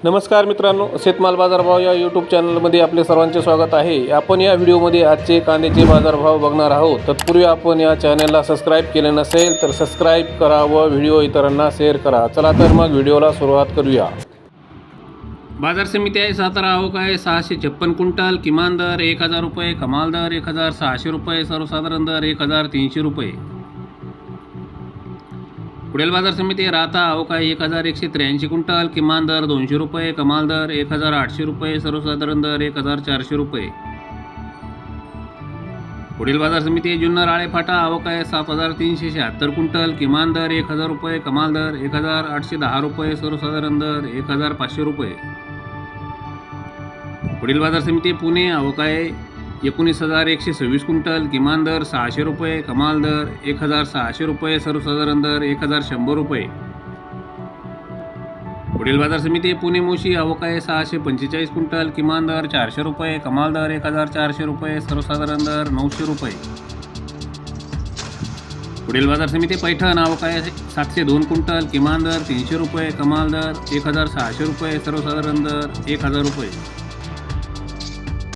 नमस्कार मित्रांनो, शेतमाल बाजारभाव या यूट्यूब चॅनलमध्ये आपले सर्वांचे स्वागत आहे। आपण या व्हिडिओमध्ये आजचे कांद्याचे बाजारभाव बघणार आहोत। तत्पूर्वी आपण या चॅनलला सबस्क्राइब केले नसेल तर सबस्क्राइब करा व व्हिडिओ इतरांना शेअर करा। चला तर मग व्हिडिओला सुरुवात करूया। बाजार समिती आहे सातारा, आवक आहे 656 क्विंटल, किमान दर 1000 रुपये, कमाल दर 1600 रुपये, सर्वसाधारण दर 1300 रुपये। पुढील बाजार समिती राहता, आवक आहे 1183 क्विंटल, किमान दर 200 रुपये, कमाल दर 1800 रुपये, सर्वसाधारण दर 1400 रुपये। पुढील बाजार समिती जुन्नर आळेफाटा, आवक आहे 7376 क्विंटल, किमान दर 1000 रुपये, कमाल दर 1810 रुपये, सर्वसाधारण दर 1500 रुपये। पुढील बाजार समिती पुणे, आवक आहे 19126 क्विंटल, किमान दर 600 रुपये, कमाल दर 1600 रुपये, सर्वसाधारण दर 1100 रुपये। पुढील बाजार समिती पुणे मोशी, आवक आहे 645 क्विंटल, किमान दर 400 रुपये, कमाल दर 1400 रुपये, सर्वसाधारण दर 900 रुपये। पुढील बाजार समिती पैठण, आवक आहे 702 क्विंटल, किमान दर 300 रुपये, कमाल दर 1600 रुपये, सर्वसाधारण दर 1000 रुपये।